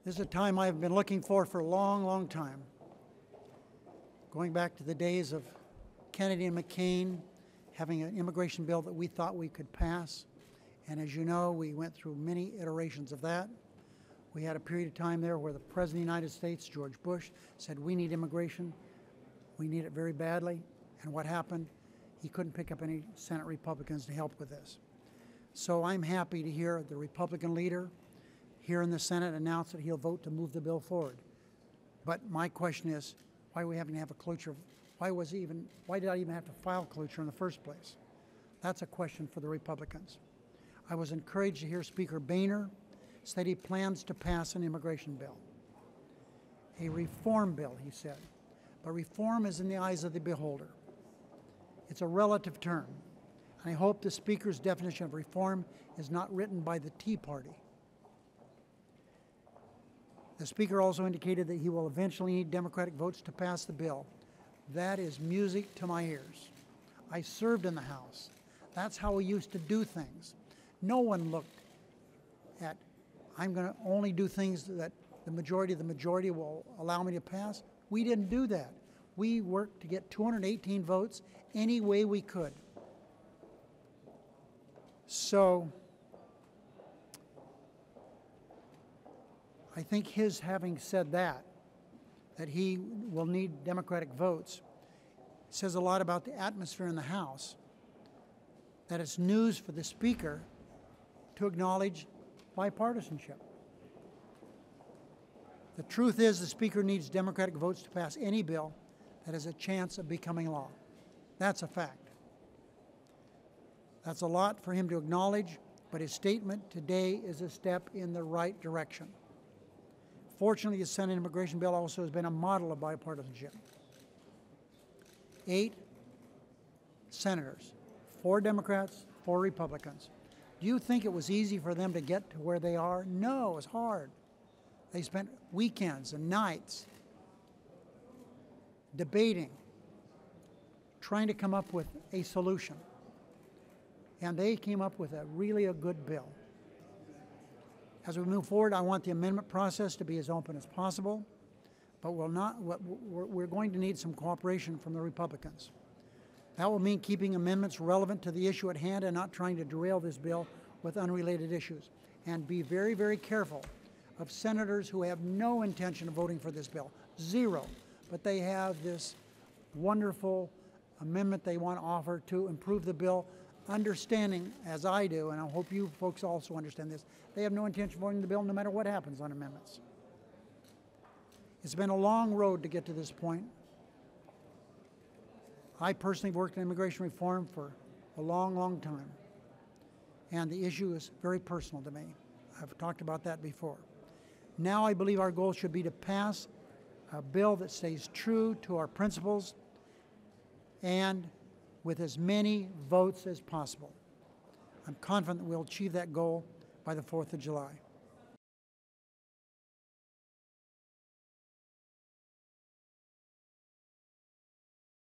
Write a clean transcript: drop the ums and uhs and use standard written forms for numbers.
This is a time I've been looking for a long, long time. Going back to the days of Kennedy and McCain having an immigration bill that we thought we could pass. And as you know, we went through many iterations of that. We had a period of time there where the President of the United States, George Bush, said we need immigration. We need it very badly. And what happened? He couldn't pick up any Senate Republicans to help with this. So I'm happy to hear the Republican leader here in the Senate announce that he'll vote to move the bill forward. But my question is, why are we having to have a cloture? Why did I even have to file cloture in the first place? That's a question for the Republicans. I was encouraged to hear Speaker Boehner say he plans to pass an immigration bill. A reform bill, he said. But reform is in the eyes of the beholder. It's a relative term. And I hope the Speaker's definition of reform is not written by the Tea Party. The Speaker also indicated that he will eventually need Democratic votes to pass the bill. That is music to my ears. I served in the House. That's how we used to do things. No one looked at, I'm going to only do things that the majority will allow me to pass. We didn't do that. We worked to get 218 votes any way we could. So I think his having said that he will need Democratic votes, says a lot about the atmosphere in the House, that it's news for the Speaker to acknowledge bipartisanship. The truth is the Speaker needs Democratic votes to pass any bill that has a chance of becoming law. That's a fact. That's a lot for him to acknowledge, but his statement today is a step in the right direction. Fortunately, the Senate immigration bill also has been a model of bipartisanship. 8 senators, 4 Democrats, 4 Republicans. Do you think it was easy for them to get to where they are? No, it was hard. They spent weekends and nights debating, trying to come up with a solution. And they came up with a really good bill. As we move forward, I want the amendment process to be as open as possible, but we're going to need some cooperation from the Republicans. That will mean keeping amendments relevant to the issue at hand and not trying to derail this bill with unrelated issues. And be very, very careful of senators who have no intention of voting for this bill, 0, but they have this wonderful amendment they want to offer to improve the bill, understanding, as I do, and I hope you folks also understand this, they have no intention of voting the bill no matter what happens on amendments. It's been a long road to get to this point. I personally worked in immigration reform for a long, long time, and the issue is very personal to me. I've talked about that before. Now I believe our goal should be to pass a bill that stays true to our principles and with as many votes as possible. I'm confident that we'll achieve that goal by the 4th of July.